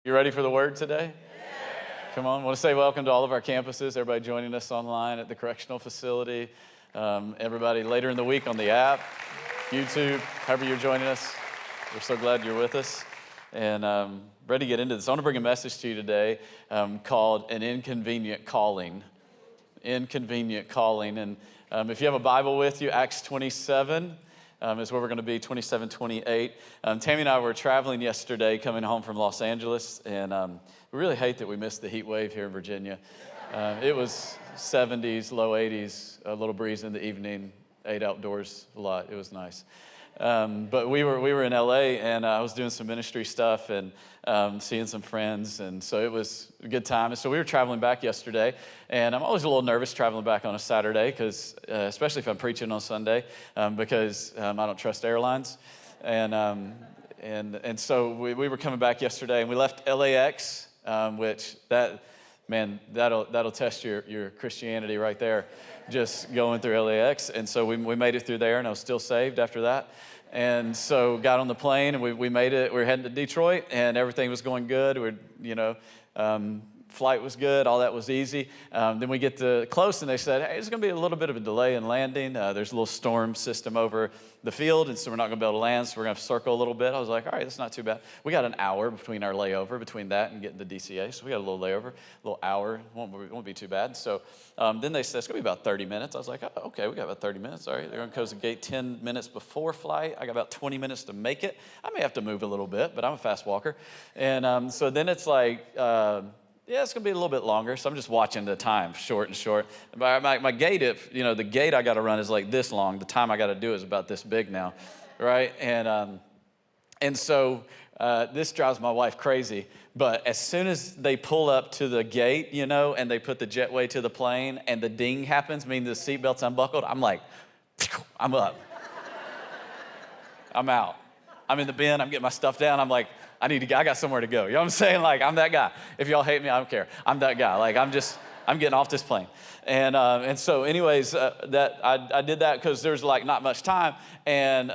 You ready for the word today? Come on. I want to say welcome to all of our campuses, everybody joining us online at the correctional facility, everybody later in the week on the app, YouTube, however you're joining us. We're so glad you're with us. And ready to get into this. I want to bring a message to you today called An Inconvenient Calling. Inconvenient Calling. And if you have a Bible with you, Acts 27 is where we're going to be, 27, 28. Tammie and I were traveling yesterday, coming home from Los Angeles, and we really hate that we missed the heat wave here in Virginia. It was 70s, low 80s, a little breeze in the evening, ate outdoors a lot. It was nice. But we were in LA, and I was doing some ministry stuff and seeing some friends, and so it was a good time. And so we were traveling back yesterday, and I'm always a little nervous traveling back on a Saturday, because especially if I'm preaching on Sunday, because I don't trust airlines. And so we were coming back yesterday, and we left LAX, which that'll test your Christianity right there, just going through LAX. And so we made it through there, and I was still saved after that. And so got on the plane, and we made it. We were heading to Detroit, and everything was going good. Flight was good. All that was easy. Then we get close, and they said, hey, there's going to be a little bit of a delay in landing. There's a little storm system over the field, and so we're not going to be able to land, so we're going to circle a little bit. I was like, all right, that's not too bad. We got an hour between our layover, between that and getting to DCA, so we got a little layover, a little hour. Won't be too bad. So then they said, it's going to be about 30 minutes. I was like, oh, okay, we got about 30 minutes. All right, they're going to close the gate 10 minutes before flight. I got about 20 minutes to make it. I may have to move a little bit, but I'm a fast walker. And so then it's like, yeah, it's going to be a little bit longer, so I'm just watching the time, short and short. My gate, the gate I got to run is like this long. The time I got to do is about this big now, right? And so this drives my wife crazy, but as soon as they pull up to the gate, and they put the jetway to the plane, and the ding happens, meaning the seatbelt's unbuckled, I'm like, I'm up. I'm out. I'm in the bin, I'm getting my stuff down, I'm like, I got somewhere to go. You know what I'm saying? Like, I'm that guy. If y'all hate me, I don't care. I'm that guy. Like, I'm getting off this plane. And so anyways, that I did that because there's like not much time. And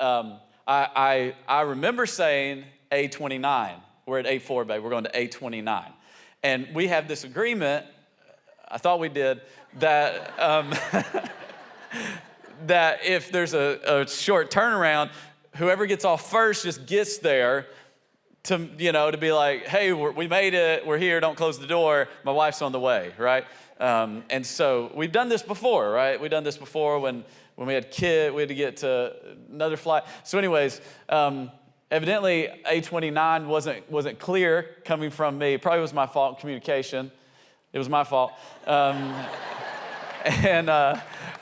I remember saying A29. We're at A4, babe. We're going to A29. And we have this agreement, I thought we did, that that if there's a short turnaround, whoever gets off first just gets there to be like, hey, we made it, we're here, don't close the door, my wife's on the way, right? And so we've done this before, right? We've done this before when we had we had to get to another flight. So anyways, evidently A29 wasn't clear coming from me. Probably was my fault in communication. It was my fault. And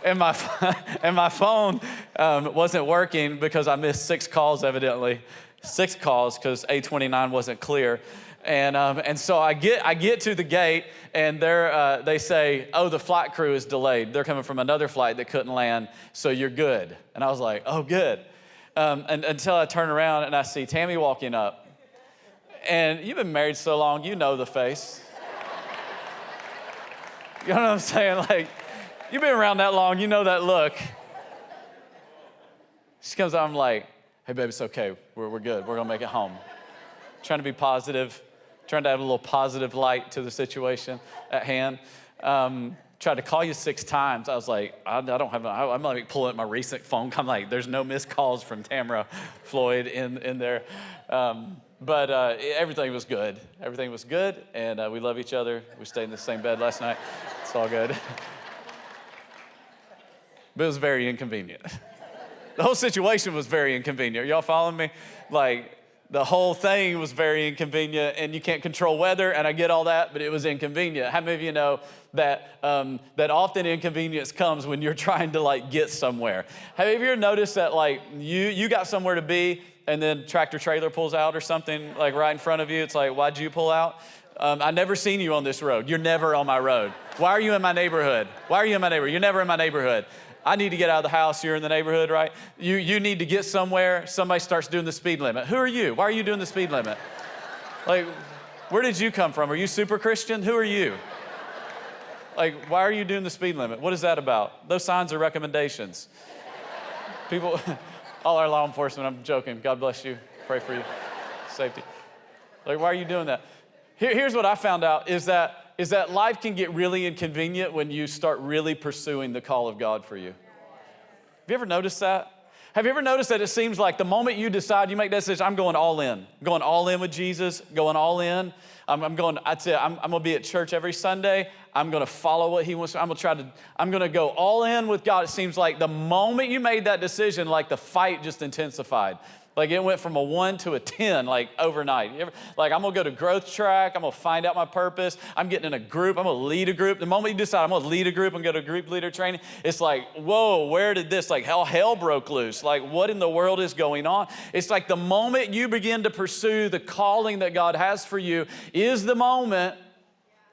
my phone wasn't working because I missed 6 calls evidently. 6 calls because A29 wasn't clear. And so I get to the gate, and they say, oh, the flight crew is delayed. They're coming from another flight that couldn't land, so you're good. And I was like, oh, good. And until I turn around and I see Tammie walking up. And you've been married so long, you know the face. You know what I'm saying? Like, you've been around that long, you know that look. She comes out, I'm like, hey, babe, it's okay. We're good. We're going to make it home. Trying to be positive, trying to add a little positive light to the situation at hand. Tried to call you 6 times. I was like, I'm like pulling up my recent phone. I'm like, there's no missed calls from Tammie, Floyd in there. But everything was good. Everything was good, and we love each other. We stayed in the same bed last night. It's all good. But it was very inconvenient. The whole situation was very inconvenient. Y'all following me? Like, the whole thing was very inconvenient, and you can't control weather, and I get all that, but it was inconvenient. How many of you know that often inconvenience comes when you're trying to, like, get somewhere? Have you ever noticed that, like, you got somewhere to be, and then tractor trailer pulls out or something, like, right in front of you? It's like, why'd you pull out? I've never seen you on this road. You're never on my road. Why are you in my neighborhood? Why are you in my neighborhood? You're never in my neighborhood. I need to get out of the house. You're in the neighborhood, right? You need to get somewhere. Somebody starts doing the speed limit. Who are you? Why are you doing the speed limit? Like, where did you come from? Are you super Christian? Who are you? Like, why are you doing the speed limit? What is that about? Those signs are recommendations. People, all our law enforcement, I'm joking. God bless you. Pray for you. Safety. Like, why are you doing that? Here's what I found out is that life can get really inconvenient when you start really pursuing the call of God for you. Have you ever noticed that? Have you ever noticed that it seems like the moment you decide, you make that decision, I'm going all in. Going all in with Jesus, going all in. I'm going to be at church every Sunday. I'm going to follow what he wants. I'm going to go all in with God. It seems like the moment you made that decision, like the fight just intensified. Like it went from a 1 to a 10, like overnight. Like I'm going to go to growth track. I'm going to find out my purpose. I'm getting in a group. I'm going to lead a group. The moment you decide I'm going to lead a group and go to group leader training, it's like, whoa, where did this, like hell broke loose. Like what in the world is going on? It's like the moment you begin to pursue the calling that God has for you is the moment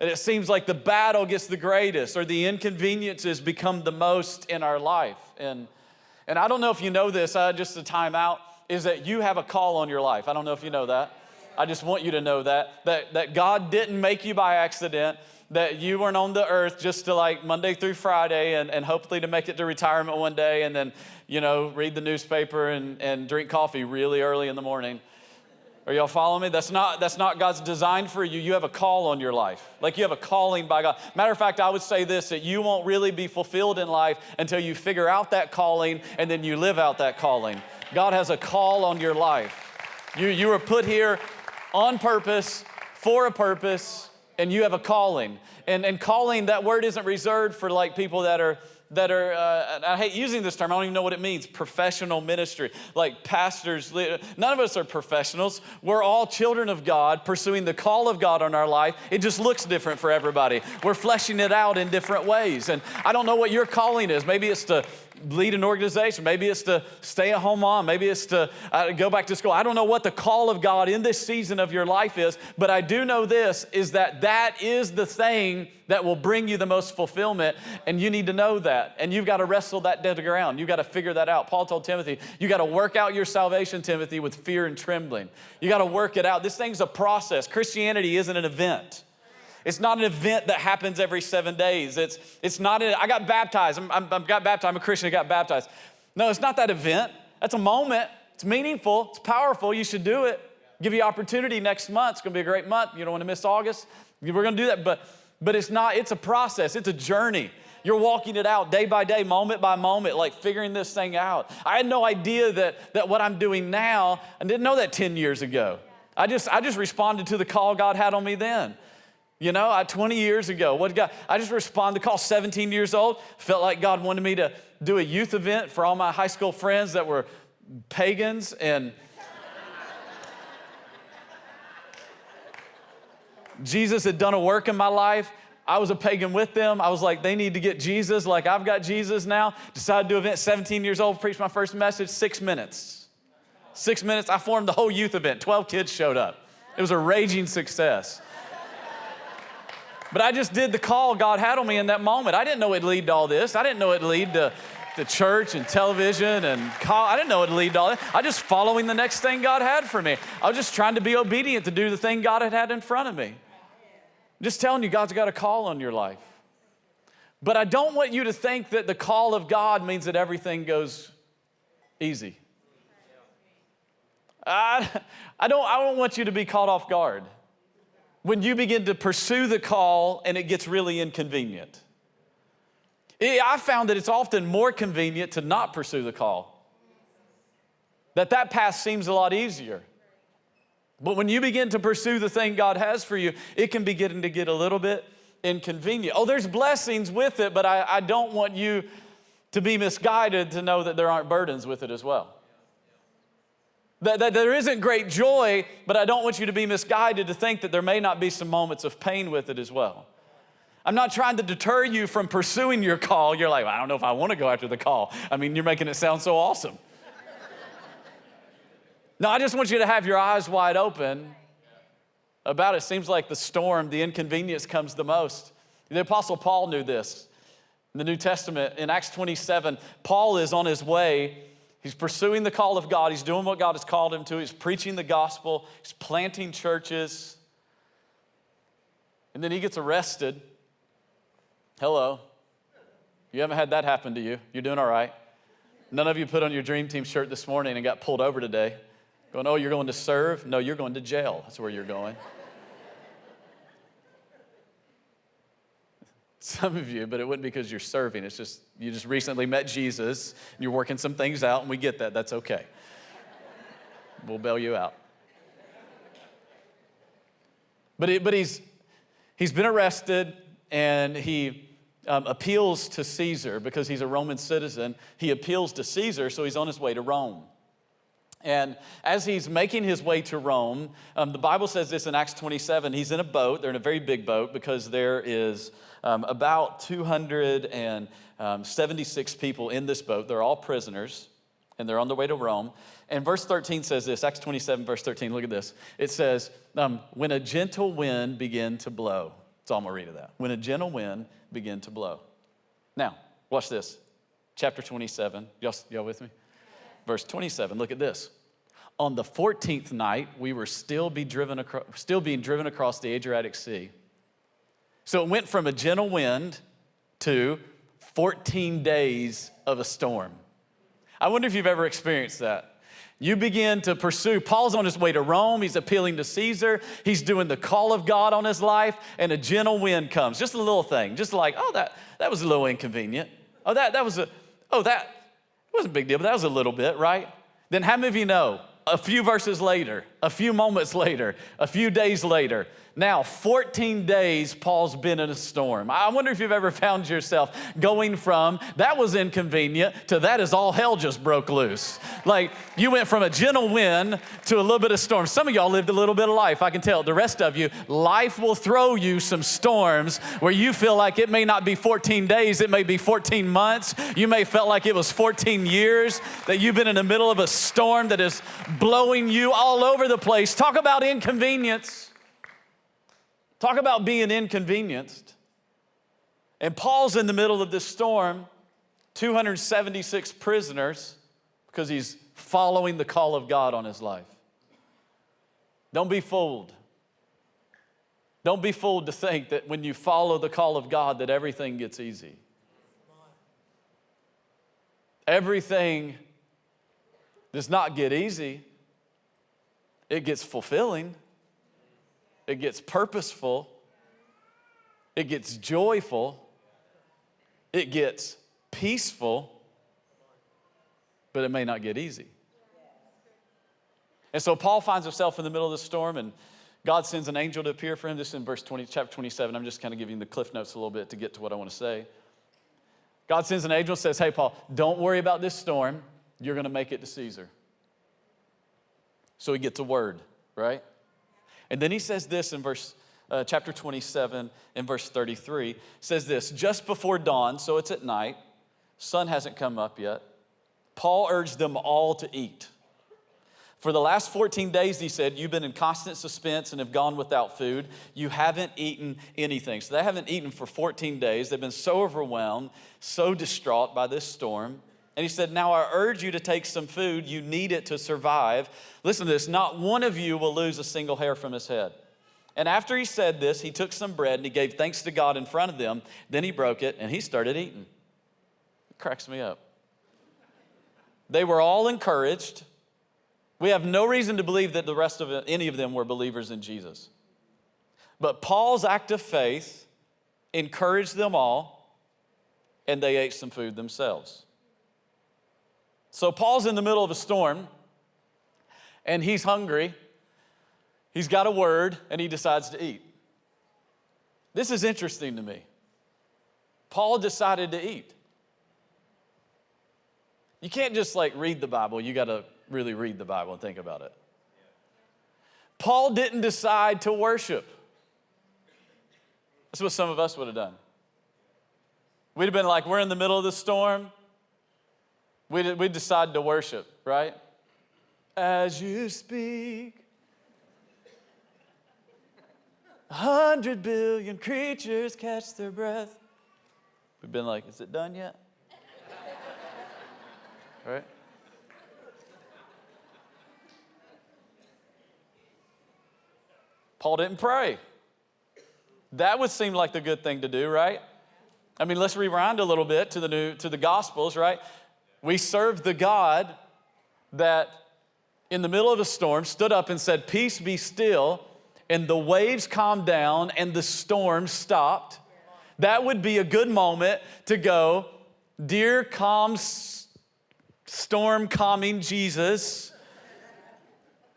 that it seems like the battle gets the greatest or the inconveniences become the most in our life. And I don't know if you know this, just a time out, is that you have a call on your life. I don't know if you know that. I just want you to know that God didn't make you by accident, that you weren't on the earth just to like Monday through Friday and hopefully to make it to retirement one day and then, read the newspaper and drink coffee really early in the morning. Are y'all following me? That's not God's design for you. You have a call on your life. Like you have a calling by God. Matter of fact, I would say this, that you won't really be fulfilled in life until you figure out that calling and then you live out that calling. God has a call on your life. You were put here on purpose, for a purpose, and you have a calling. And calling, that word isn't reserved for like people that are, I hate using this term, I don't even know what it means, professional ministry, like pastors. None of us are professionals. We're all children of God pursuing the call of God on our life. It just looks different for everybody. We're fleshing it out in different ways. And I don't know what your calling is. Maybe it's to lead an organization. Maybe it's to stay at home mom. Maybe it's to go back to school. I don't know what the call of God in this season of your life is, but I do know this, is that is the thing that will bring you the most fulfillment, and you need to know that. And you've got to wrestle that to the ground. You've got to figure that out. Paul told Timothy, you got to work out your salvation, Timothy, with fear and trembling. You got to work it out. This thing's a process. Christianity isn't an event. It's not an event that happens every 7 days. It's not, I got baptized. I'm a Christian, I got baptized. No, it's not that event. That's a moment. It's meaningful. It's powerful. You should do it. Give you opportunity next month. It's going to be a great month. You don't want to miss August. We're going to do that. But it's not, it's a process. It's a journey. You're walking it out day by day, moment by moment, like figuring this thing out. I had no idea that what I'm doing now, I didn't know that 10 years ago. I just responded to the call God had on me then. 20 years ago, I just responded to the call, 17 years old, felt like God wanted me to do a youth event for all my high school friends that were pagans, and Jesus had done a work in my life. I was a pagan with them. I was like, they need to get Jesus like I've got Jesus now. Decided to do an event, 17 years old, preached my first message, 6 minutes. 6 minutes, I formed the whole youth event. 12 kids showed up. It was a raging success. But I just did the call God had on me in that moment. I didn't know it'd lead to all this. I didn't know it'd lead to church and television and call. I didn't know it'd lead to all that. I just following the next thing God had for me. I was just trying to be obedient to do the thing God had in front of me. I'm just telling you, God's got a call on your life. But I don't want you to think that the call of God means that everything goes easy. I don't want you to be caught off guard when you begin to pursue the call and it gets really inconvenient. I found that it's often more convenient to not pursue the call. That path seems a lot easier. But when you begin to pursue the thing God has for you, it can begin to get a little bit inconvenient. Oh, there's blessings with it, but I don't want you to be misguided to know that there aren't burdens with it as well. That there isn't great joy, but I don't want you to be misguided to think that there may not be some moments of pain with it as well. I'm not trying to deter you from pursuing your call. You're like, well, I don't know if I want to go after the call. I mean, you're making it sound so awesome. No, I just want you to have your eyes wide open about it. Seems like the storm, the inconvenience comes the most. The Apostle Paul knew this. In the New Testament, in Acts 27, Paul is on his way. He's pursuing the call of God. He's doing what God has called him to. He's preaching the gospel. He's planting churches. And then he gets arrested. Hello. You haven't had that happen to you. You're doing all right. None of you put on your Dream Team shirt this morning and got pulled over today. Going, oh, you're going to serve? No, you're going to jail. That's where you're going. Some of you, but it wouldn't be because you're serving. It's just, you just recently met Jesus, and you're working some things out, and we get that. That's okay. We'll bail you out. But he's been arrested, and he appeals to Caesar because he's a Roman citizen. He appeals to Caesar, so he's on his way to Rome. And as he's making his way to Rome, the Bible says this in Acts 27, he's in a boat. They're in a very big boat because there is about 276 people in this boat. They're all prisoners, and they're on their way to Rome. And verse 13 says this, Acts 27, verse 13, look at this. It says, when a gentle wind began to blow. That's all I'm going to read of that. When a gentle wind began to blow. Now, watch this. Chapter 27. Y'all with me? Verse 27, look at this. On the 14th night, we were still being driven across the Adriatic Sea. So it went from a gentle wind to 14 days of a storm. I wonder if you've ever experienced that. You begin to pursue. Paul's on his way to Rome. He's appealing to Caesar. He's doing the call of God on his life, and a gentle wind comes. Just a little thing. Just like, oh, that was a little inconvenient. That wasn't a big deal, but that was a little bit, right? Then how many of you know, a few verses later, a few moments later, a few days later, now 14 days Paul's been in a storm. I wonder if you've ever found yourself going from, that was inconvenient, to that is all hell just broke loose. Like you went from a gentle wind to a little bit of storm. Some of y'all lived a little bit of life, I can tell. The rest of you, life will throw you some storms where you feel like it may not be 14 days, it may be 14 months. You may felt like it was 14 years that you've been in the middle of a storm that is blowing you all over the place. Talk about inconvenience. Talk about being inconvenienced. And Paul's in the middle of this storm, 276 prisoners, because he's following the call of God on his life. Don't be fooled. Don't be fooled to think that when you follow the call of God that everything gets easy. Everything does not get easy. It gets fulfilling. It gets purposeful. It gets joyful. It gets peaceful. But it may not get easy. And so Paul finds himself in the middle of the storm, and God sends an angel to appear for him. This is in verse 20, chapter 27. I'm just kind of giving you the cliff notes a little bit to get to what I want to say. God sends an angel and says, hey, Paul, don't worry about this storm. You're going to make it to Caesar. So he gets a word, right? And then he says this in chapter 27 and verse 33, says this, just before dawn, so it's at night, sun hasn't come up yet, Paul urged them all to eat. For the last 14 days, he said, you've been in constant suspense and have gone without food. You haven't eaten anything. So they haven't eaten for 14 days. They've been so overwhelmed, so distraught by this storm. And he said, now I urge you to take some food. You need it to survive. Listen to this. Not one of you will lose a single hair from his head. And after he said this, he took some bread and he gave thanks to God in front of them. Then he broke it and he started eating. It cracks me up. They were all encouraged. We have no reason to believe that the rest of any of them were believers in Jesus. But Paul's act of faith encouraged them all, and they ate some food themselves. So Paul's in the middle of a storm, and he's hungry. He's got a word, and he decides to eat. This is interesting to me. Paul decided to eat. You can't just read the Bible. You got to really read the Bible and think about it. Paul didn't decide to worship. That's what some of us would have done. We'd have been like, we're in the middle of the storm. We decide to worship, right? As you speak, 100 billion creatures catch their breath. We've been like, is it done yet? Right? Paul didn't pray. That would seem like the good thing to do, right? I mean, let's rewind a little bit to the Gospels, right? We serve the God that in the middle of a storm stood up and said, peace be still, and the waves calmed down and the storm stopped. that would be a good moment to go, dear calm, storm calming Jesus,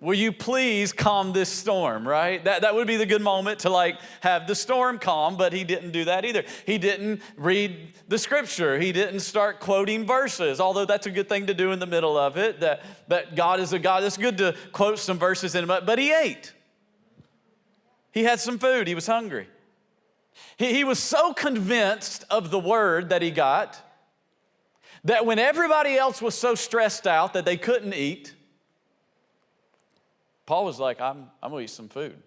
will you please calm this storm, right? That would be the good moment to have the storm calm, but he didn't do that either. He didn't read the scripture. He didn't start quoting verses, although that's a good thing to do in the middle of it, that God is a God. It's good to quote some verses in it, but he ate. He had some food. He was hungry. He was so convinced of the word that he got that when everybody else was so stressed out that they couldn't eat, Paul was like, I'm going to eat some food.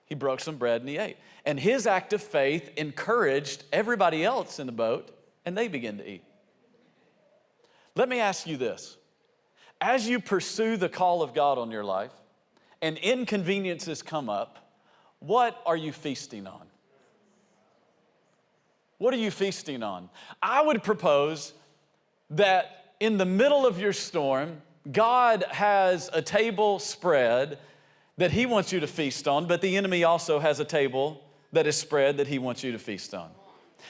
He broke some bread and he ate. And his act of faith encouraged everybody else in the boat, and they began to eat. Let me ask you this. As you pursue the call of God on your life and inconveniences come up, what are you feasting on? What are you feasting on? I would propose that in the middle of your storm, God has a table spread that he wants you to feast on, but the enemy also has a table that is spread that he wants you to feast on.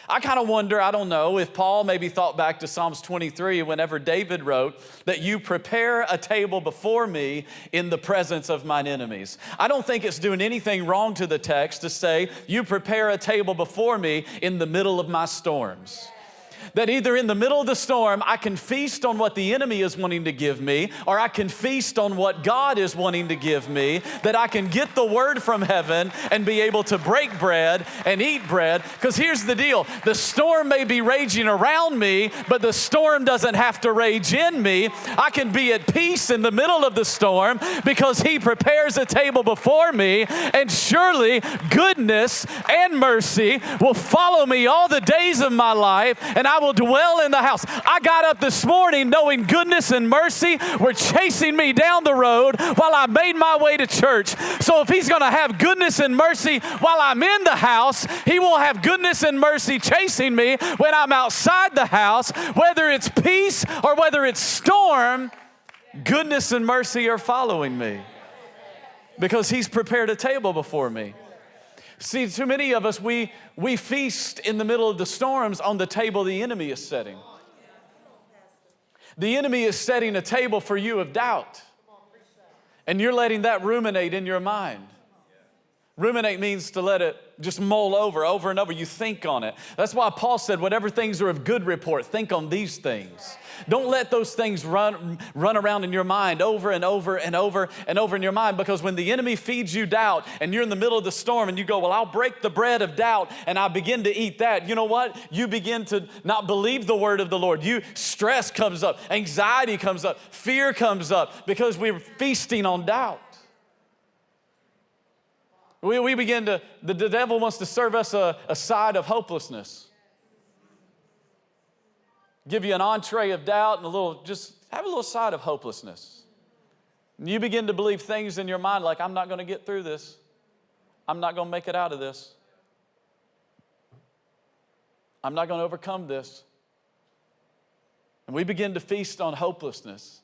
I kind of wonder, I don't know, if Paul maybe thought back to Psalms 23 whenever David wrote that you prepare a table before me in the presence of mine enemies. I don't think it's doing anything wrong to the text to say you prepare a table before me in the middle of my storms. That either in the middle of the storm, I can feast on what the enemy is wanting to give me, or I can feast on what God is wanting to give me, that I can get the word from heaven and be able to break bread and eat bread. Because here's the deal. The storm may be raging around me, but the storm doesn't have to rage in me. I can be at peace in the middle of the storm because he prepares a table before me, and surely goodness and mercy will follow me all the days of my life, and I will dwell in the house. I got up this morning knowing goodness and mercy were chasing me down the road while I made my way to church. So if he's going to have goodness and mercy while I'm in the house, he will have goodness and mercy chasing me when I'm outside the house. Whether it's peace or whether it's storm, goodness and mercy are following me because he's prepared a table before me. See, too many of us, we feast in the middle of the storms on the table the enemy is setting. The enemy is setting a table for you of doubt, and you're letting that ruminate in your mind. Ruminate means to let it just mull over and over. You think on it. That's why Paul said, whatever things are of good report, think on these things. Don't let those things run around in your mind over and over and over and over in your mind, because when the enemy feeds you doubt and you're in the middle of the storm and you go, well, I'll break the bread of doubt and I begin to eat that. You know what? You begin to not believe the word of the Lord. Stress comes up, anxiety comes up, fear comes up because we're feasting on doubt. We begin to, the devil wants to serve us a side of hopelessness. Give you an entree of doubt and just have a little side of hopelessness. And you begin to believe things in your mind like, I'm not going to get through this. I'm not going to make it out of this. I'm not going to overcome this. And we begin to feast on hopelessness.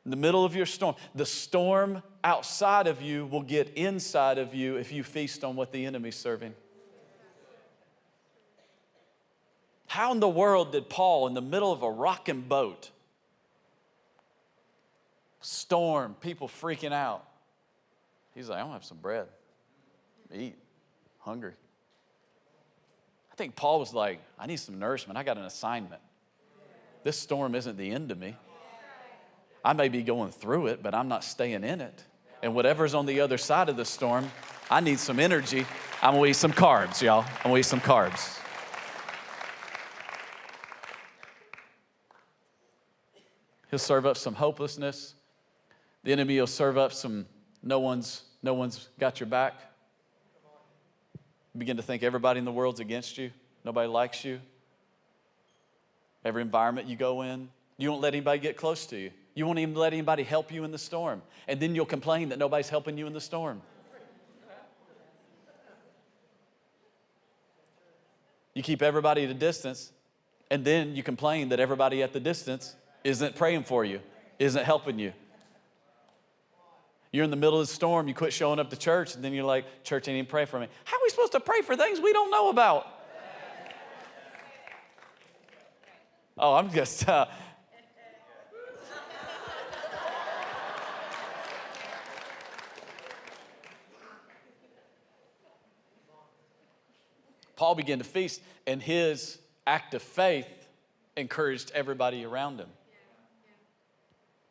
In the middle of your storm, the storm outside of you will get inside of you if you feast on what the enemy's serving. How in the world did Paul, in the middle of a rocking boat, storm, people freaking out, he's like, I want to have some bread, eat, hungry. I think Paul was like, I need some nourishment. I got an assignment. This storm isn't the end of me. I may be going through it, but I'm not staying in it. And whatever's on the other side of the storm, I need some energy. I'm going to eat some carbs, y'all. I'm going to eat some carbs. He'll serve up some hopelessness. The enemy will serve up some no one's got your back. You begin to think everybody in the world's against you. Nobody likes you. Every environment you go in, you won't let anybody get close to you. You won't even let anybody help you in the storm. And then you'll complain that nobody's helping you in the storm. You keep everybody at a distance, and then you complain that everybody at the distance isn't praying for you, isn't helping you. You're in the middle of the storm, you quit showing up to church, and then you're like, church ain't even pray for me. How are we supposed to pray for things we don't know about? Oh, I'm just... Paul began to feast, and his act of faith encouraged everybody around him.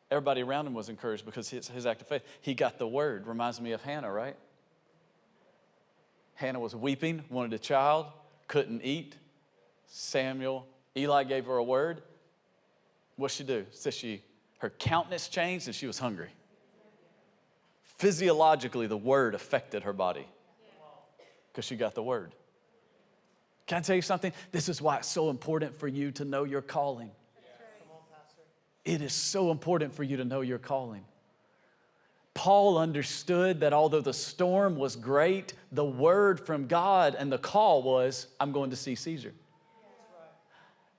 Everybody around him was encouraged because his act of faith. He got the word. Reminds me of Hannah, right? Hannah was weeping, wanted a child, couldn't eat. Eli gave her a word. What'd she do? Says her countenance changed and she was hungry. Physiologically, the word affected her body because she got the word. Can I tell you something? This is why it's so important for you to know your calling. It is so important for you to know your calling. Paul understood that although the storm was great, the word from God and the call was, I'm going to see Caesar.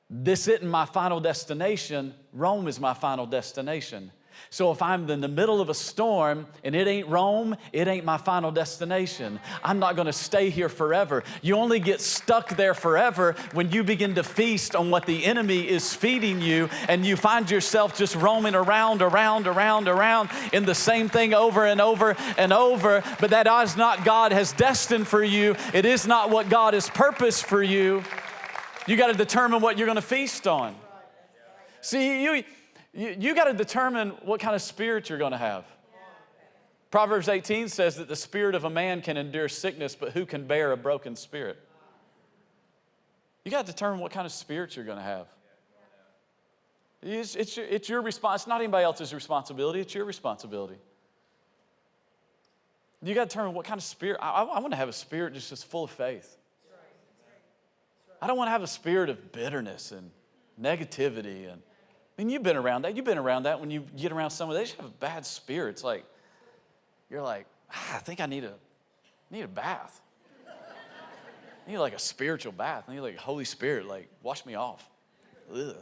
This isn't my final destination. Rome is my final destination. So if I'm in the middle of a storm and it ain't Rome, it ain't my final destination. I'm not going to stay here forever. You only get stuck there forever when you begin to feast on what the enemy is feeding you and you find yourself just roaming around in the same thing over and over and over. But that is not God has destined for you. It is not what God has purposed for you. You got to determine what you're going to feast on. See, you got to determine what kind of spirit you're going to have. Proverbs 18 says that the spirit of a man can endure sickness, but who can bear a broken spirit? You got to determine what kind of spirit you're going to have. It's your response. It's not anybody else's responsibility. It's your responsibility. You got to determine what kind of spirit. I want to have a spirit just full of faith. I don't want to have a spirit of bitterness and negativity. And I mean, you've been around that. You've been around that when you get around someone, they just have a bad spirit. It's like, you're like, I think I need a bath. I need like a spiritual bath. I need like Holy Spirit, like wash me off. Ugh. You know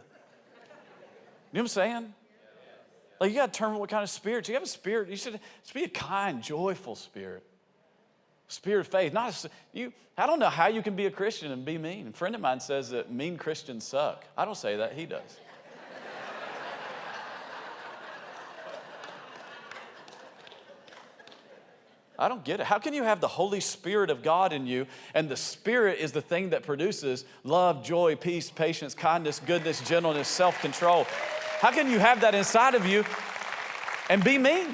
what I'm saying? Like you got to determine what kind of spirit. You have a spirit, you should be a kind, joyful spirit. Spirit of faith. I don't know how you can be a Christian and be mean. A friend of mine says that mean Christians suck. I don't say that, he does. I don't get it. How can you have the Holy Spirit of God in you, and the Spirit is the thing that produces love, joy, peace, patience, kindness, goodness, gentleness, self-control? How can you have that inside of you and be mean?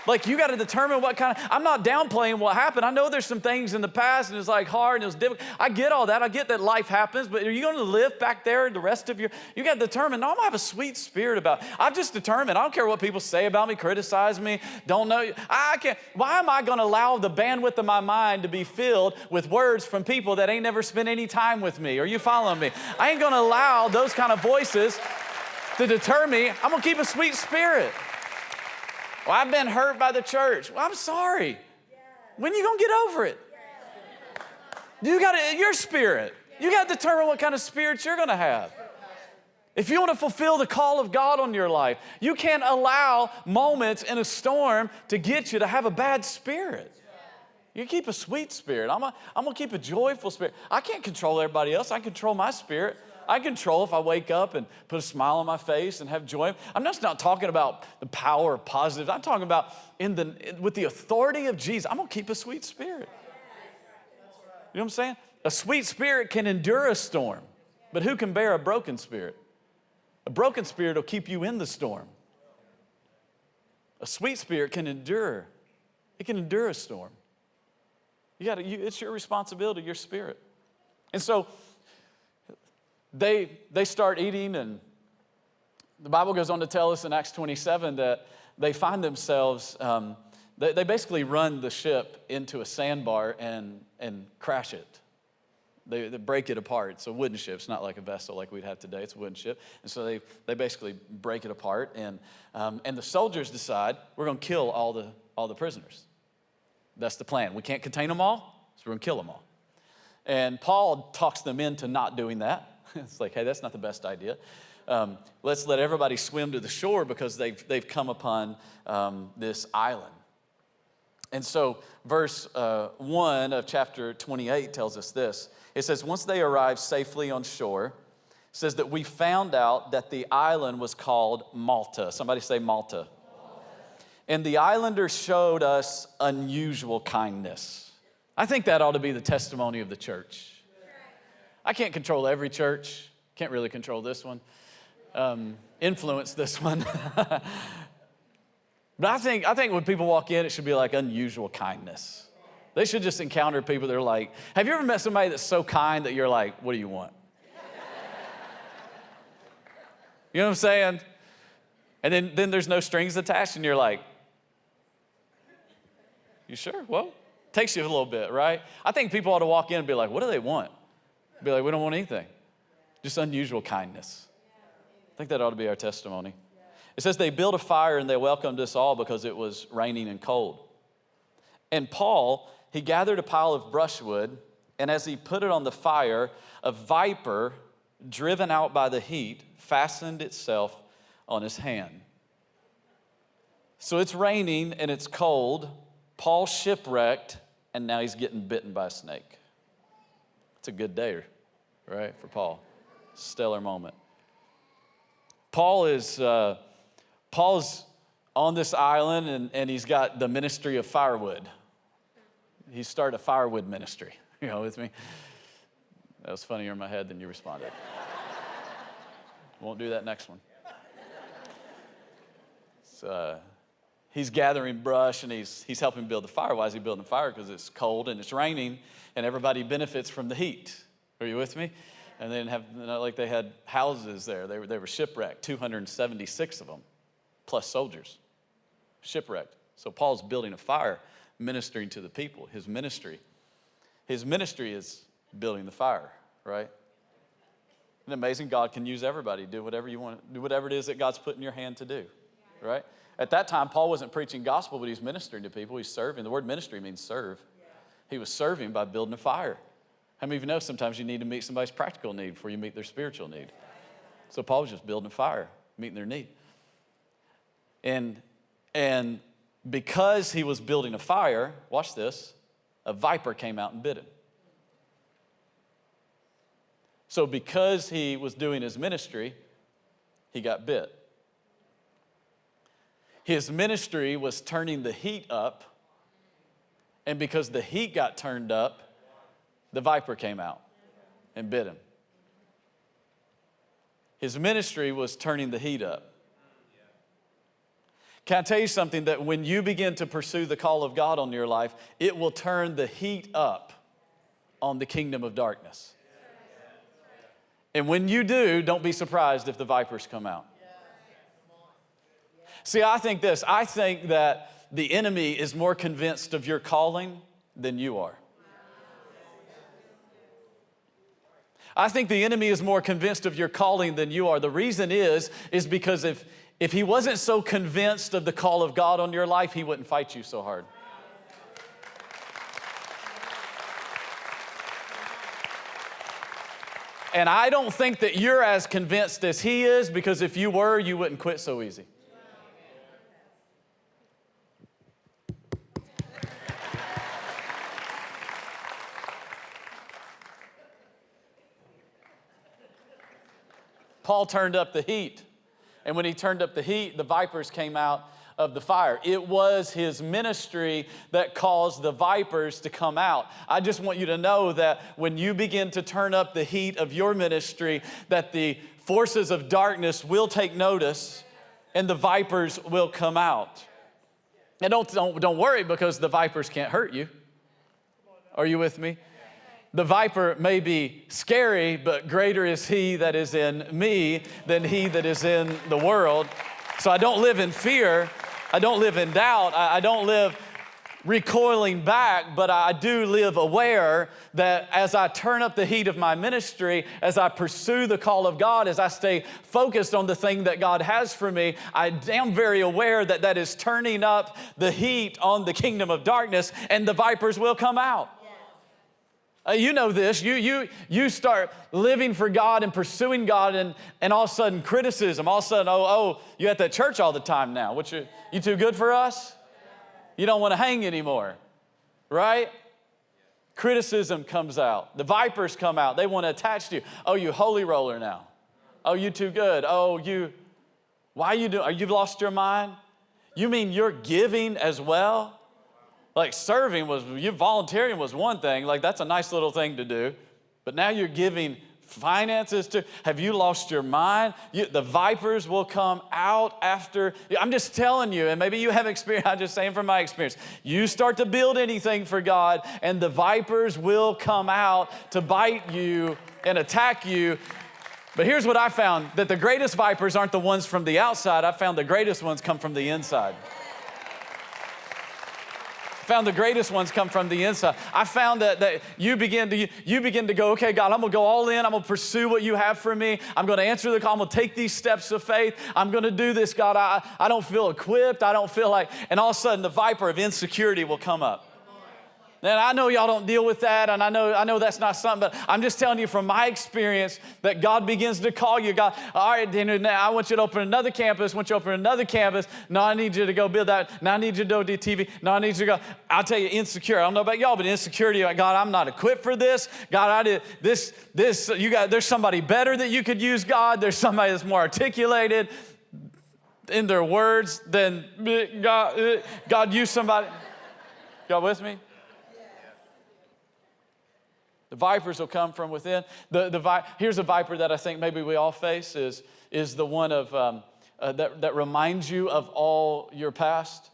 Like you got to determine what kind of, I'm not downplaying what happened. I know there's some things in the past and it's like hard and it was difficult. I get all that. I get that life happens, but are you going to live back there the rest of you got to determine, no, I'm going to have a sweet spirit about it. I've just determined, I don't care what people say about me, criticize me, don't know. Why am I going to allow the bandwidth of my mind to be filled with words from people that ain't never spent any time with me? Are you following me? I ain't going to allow those kind of voices to deter me. I'm going to keep a sweet spirit. Well, I've been hurt by the church. Well, I'm sorry. When are you going to get over it? You got your spirit. You got to determine what kind of spirit you're going to have. If you want to fulfill the call of God on your life, you can't allow moments in a storm to get you to have a bad spirit. You keep a sweet spirit. I'm going to keep a joyful spirit. I can't control everybody else. I control my spirit. I control if I wake up and put a smile on my face and have joy. I'm just not talking about the power of positives. I'm talking about with the authority of Jesus. I'm going to keep a sweet spirit. You know what I'm saying? A sweet spirit can endure a storm, but who can bear a broken spirit? A broken spirit will keep you in the storm. A sweet spirit can endure. It can endure a storm. It's your responsibility, your spirit. And so they start eating, and the Bible goes on to tell us in Acts 27 that they find themselves, they basically run the ship into a sandbar and crash it. They break it apart. It's a wooden ship. It's not like a vessel like we'd have today. It's a wooden ship. And so they basically break it apart, and the soldiers decide, we're going to kill all the prisoners. That's the plan. We can't contain them all, so we're going to kill them all. And Paul talks them into not doing that. It's like, hey, that's not the best idea. Let's let everybody swim to the shore because they've come upon this island. And so verse 1 of chapter 28 tells us this. It says, once they arrived safely on shore, it says that we found out that the island was called Malta. Somebody say Malta. And the islanders showed us unusual kindness. I think that ought to be the testimony of the church. I can't control every church. Can't really control this one. Influence this one. But I think when people walk in, it should be like unusual kindness. They should just encounter people that are like, have you ever met somebody that's so kind that you're like, what do you want? You know what I'm saying? And then there's no strings attached and you're like, you sure? Well, takes you a little bit, right? I think people ought to walk in and be like, what do they want? Be like, we don't want anything. Just unusual kindness. I think that ought to be our testimony. It says they built a fire and they welcomed us all because it was raining and cold. And Paul, he gathered a pile of brushwood, and as he put it on the fire, a viper, driven out by the heat, fastened itself on his hand. So it's raining and it's cold. Paul's shipwrecked, and now he's getting bitten by a snake. It's a good day, right, for Paul. Stellar moment. Paul's on this island, and he's got the ministry of firewood. He started a firewood ministry. You know, with me? That was funnier in my head than you responded. Won't do that next one. So, he's gathering brush, and he's helping build the fire. Why is he building the fire? Because it's cold and it's raining, and everybody benefits from the heat. Are you with me? And they didn't have, like they had houses there. They were shipwrecked, 276 of them, plus soldiers, shipwrecked. So Paul's building a fire, ministering to the people. His ministry is building the fire, right? Isn't it amazing? God can use everybody. Do whatever you want. Do whatever it is that God's put in your hand to do, right? At that time, Paul wasn't preaching gospel, but he was ministering to people. He's serving. The word ministry means serve. He was serving by building a fire. How many of you know sometimes you need to meet somebody's practical need before you meet their spiritual need? So Paul was just building a fire, meeting their need. And because he was building a fire, watch this, a viper came out and bit him. So because he was doing his ministry, he got bit. His ministry was turning the heat up, and because the heat got turned up, the viper came out and bit him. His ministry was turning the heat up. Can I tell you something? That when you begin to pursue the call of God on your life, it will turn the heat up on the kingdom of darkness. And when you do, don't be surprised if the vipers come out. See, I think that the enemy is more convinced of your calling than you are. I think the enemy is more convinced of your calling than you are. The reason is because if he wasn't so convinced of the call of God on your life, he wouldn't fight you so hard. And I don't think that you're as convinced as he is, because if you were, you wouldn't quit so easy. Paul turned up the heat. And when he turned up the heat, the vipers came out of the fire. It was his ministry that caused the vipers to come out. I just want you to know that when you begin to turn up the heat of your ministry, that the forces of darkness will take notice and the vipers will come out. And don't worry, because the vipers can't hurt you. Are you with me? The viper may be scary, but greater is he that is in me than he that is in the world. So I don't live in fear. I don't live in doubt. I don't live recoiling back, but I do live aware that as I turn up the heat of my ministry, as I pursue the call of God, as I stay focused on the thing that God has for me, I am very aware that that is turning up the heat on the kingdom of darkness, and the vipers will come out. You know this. You start living for God and pursuing God, and all of a sudden criticism. All of a sudden, oh, you at that church all the time now. You too good for us? You don't want to hang anymore, right? Criticism comes out. The vipers come out. They want to attach to you. Oh, you holy roller now. Oh, you too good. Oh, why are you doing? You've lost your mind? You mean you're giving as well? Like volunteering was one thing. Like that's a nice little thing to do. But now you're giving finances to, have you lost your mind? The vipers will come out after. I'm just telling you, and maybe you have experience, I'm just saying from my experience. You start to build anything for God, and the vipers will come out to bite you and attack you. But here's what I found, that the greatest vipers aren't the ones from the outside. I found the greatest ones come from the inside. Found the greatest ones come from the inside. I found that you begin to go, okay, God, I'm going to go all in. I'm going to pursue what you have for me. I'm going to answer the call. I'm going to take these steps of faith. I'm going to do this, God. I don't feel equipped. I don't feel like, and all of a sudden the viper of insecurity will come up. And I know y'all don't deal with that, and I know that's not something, but I'm just telling you from my experience that God begins to call you. God, all right, Daniel, now I want you to open another campus. I want you to open another campus. No, I need you to go build that. No, I need you to do TV. No, I need you to go. I'll tell you, insecure. I don't know about y'all, but insecurity, like, God, I'm not equipped for this. God, I did this. There's somebody better that you could use, God. There's somebody that's more articulated in their words than God. God, use somebody. Y'all with me? The vipers will come from within. Here's a viper that I think maybe we all face is the one of that reminds you of all your past.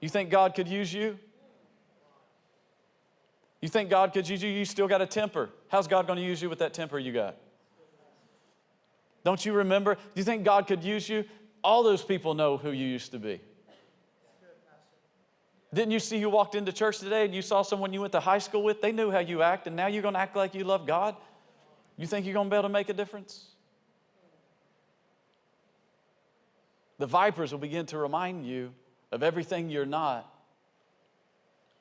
You think God could use you? You think God could use you? You still got a temper. How's God going to use you with that temper you got? Don't you remember? Do you think God could use you? All those people know who you used to be. Didn't you see you walked into church today and you saw someone you went to high school with? They knew how you act, and now you're going to act like you love God? You think you're going to be able to make a difference? The vipers will begin to remind you of everything you're not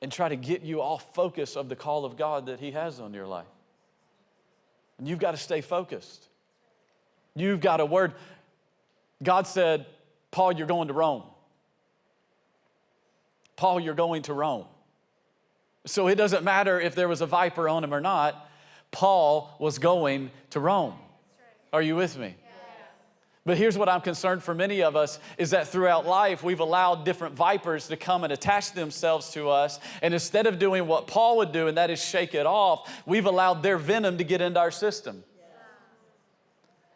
and try to get you off focus of the call of God that He has on your life. And you've got to stay focused. You've got a word. God said, Paul, you're going to Rome. Paul, you're going to Rome. So it doesn't matter if there was a viper on him or not. Paul was going to Rome. Are you with me? Yeah. But here's what I'm concerned for many of us is that throughout life, we've allowed different vipers to come and attach themselves to us. And instead of doing what Paul would do, and that is shake it off, we've allowed their venom to get into our system.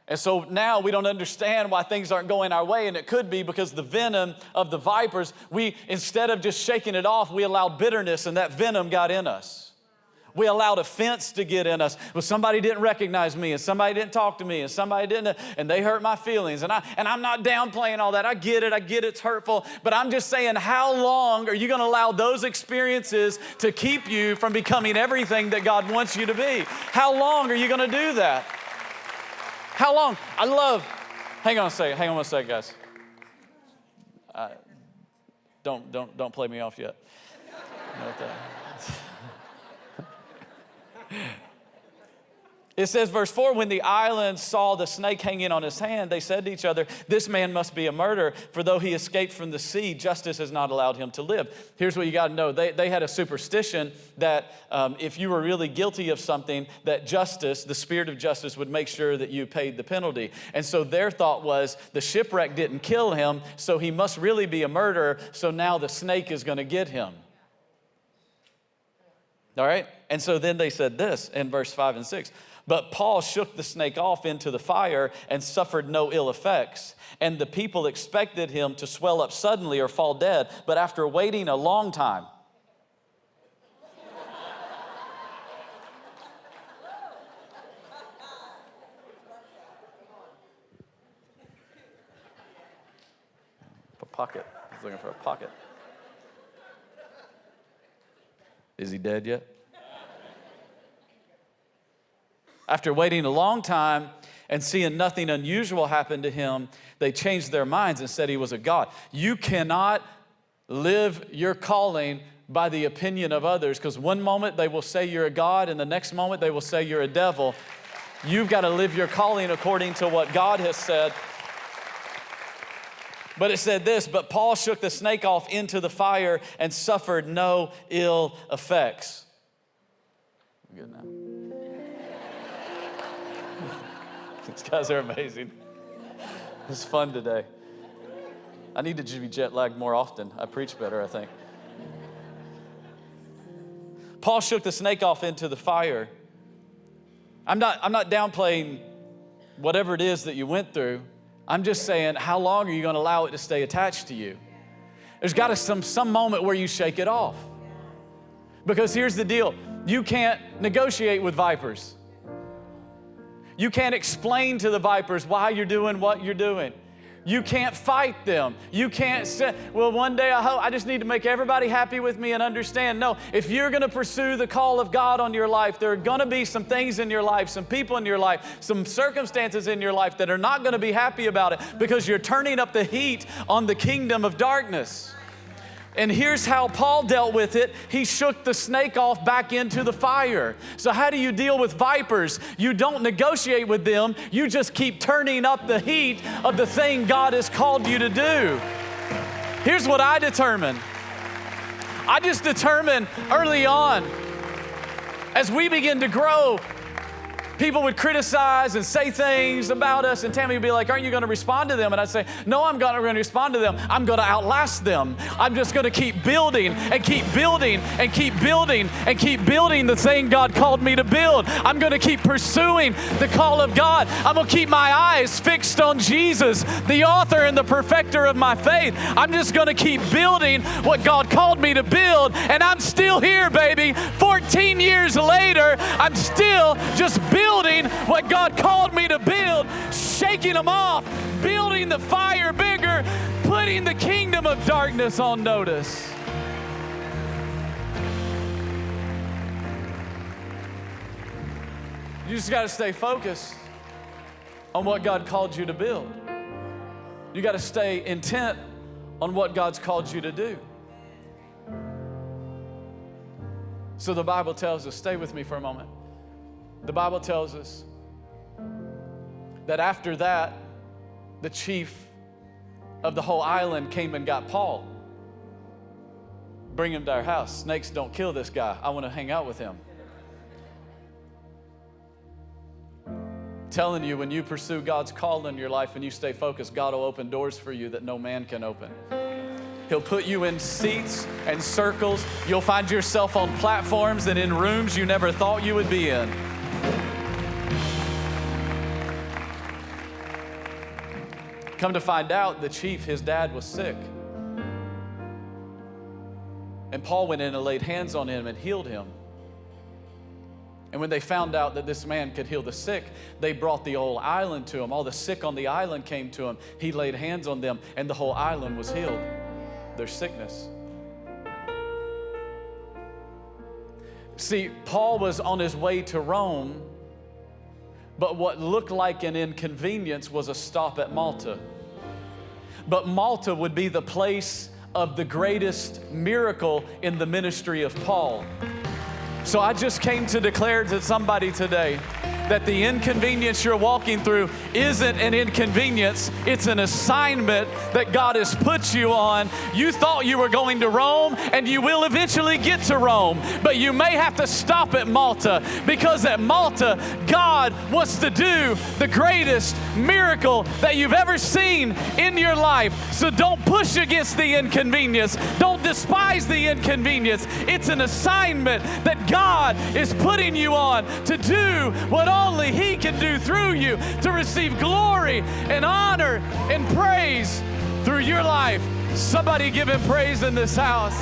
And so now we don't understand why things aren't going our way, and it could be because the venom of the vipers, instead of just shaking it off, we allowed bitterness, and that venom got in us. We allowed offense to get in us. Well, somebody didn't recognize me, and somebody didn't talk to me, and somebody didn't, and they hurt my feelings. And I'm not downplaying all that. I get it it's hurtful. But I'm just saying, how long are you going to allow those experiences to keep you from becoming everything that God wants you to be? How long are you going to do that? How long? Hang on a second, guys. Don't play me off yet. It says, verse 4, when the islands saw the snake hanging on his hand, they said to each other, this man must be a murderer, for though he escaped from the sea, justice has not allowed him to live. Here's what you got to know. They had a superstition that if you were really guilty of something, that justice, the spirit of justice, would make sure that you paid the penalty. And so their thought was the shipwreck didn't kill him, so he must really be a murderer, so now the snake is going to get him. All right? And so then they said this in verse 5 and 6. But Paul shook the snake off into the fire and suffered no ill effects. And the people expected him to swell up suddenly or fall dead. But after waiting a long time, a pocket. He's looking for a pocket. Is he dead yet? After waiting a long time and seeing nothing unusual happen to him, they changed their minds and said he was a god. You cannot live your calling by the opinion of others, because one moment they will say you're a god and the next moment they will say you're a devil. You've got to live your calling according to what God has said. But it said this, but Paul shook the snake off into the fire and suffered no ill effects. Good now. These guys are amazing. It's fun today. I need to be jet lagged more often. I preach better, I think. Paul shook the snake off into the fire. I'm not downplaying whatever it is that you went through. I'm just saying, how long are you going to allow it to stay attached to you? There's got to some moment where you shake it off. Because here's the deal. You can't negotiate with vipers. You can't explain to the vipers why you're doing what you're doing. You can't fight them. You can't say, well, one day I just need to make everybody happy with me and understand. No, if you're going to pursue the call of God on your life, there are going to be some things in your life, some people in your life, some circumstances in your life that are not going to be happy about it because you're turning up the heat on the kingdom of darkness. And here's how Paul dealt with it. He shook the snake off back into the fire. So how do you deal with vipers? You don't negotiate with them. You just keep turning up the heat of the thing God has called you to do. Here's what I determined. I just determined early on, as we begin to grow, people would criticize and say things about us, and Tammie would be like, aren't you going to respond to them? And I'd say, no, I'm not going to respond to them. I'm going to outlast them. I'm just going to keep building and keep building and keep building and keep building the thing God called me to build. I'm going to keep pursuing the call of God. I'm going to keep my eyes fixed on Jesus, the author and the perfecter of my faith. I'm just going to keep building what God called me to build, and I'm still here, baby. 14 years later, I'm still just building what God called me to build, shaking them off, building the fire bigger, putting the kingdom of darkness on notice. You just got to stay focused on what God called you to build. You got to stay intent on what God's called you to do. So the Bible tells us, stay with me for a moment. The Bible tells us that after that, the chief of the whole island came and got Paul. Bring him to our house. Snakes don't kill this guy. I want to hang out with him. Telling you, when you pursue God's call in your life and you stay focused, God will open doors for you that no man can open. He'll put you in seats and circles. You'll find yourself on platforms and in rooms you never thought you would be in. Come to find out, the chief, his dad was sick. And Paul went in and laid hands on him and healed him. And when they found out that this man could heal the sick, they brought the whole island to him. All the sick on the island came to him. He laid hands on them, and the whole island was healed. Their sickness. See, Paul was on his way to Rome, but what looked like an inconvenience was a stop at Malta. But Malta would be the place of the greatest miracle in the ministry of Paul. So I just came to declare to somebody today that the inconvenience you're walking through isn't an inconvenience. It's an assignment that God has put you on. You thought you were going to Rome, and you will eventually get to Rome, but you may have to stop at Malta, because at Malta, God wants to do the greatest miracle that you've ever seen in your life. So don't push against the inconvenience. Don't despise the inconvenience. It's an assignment that God is putting you on to do what only He can do through you, to receive glory and honor and praise through your life. Somebody give Him praise in this house.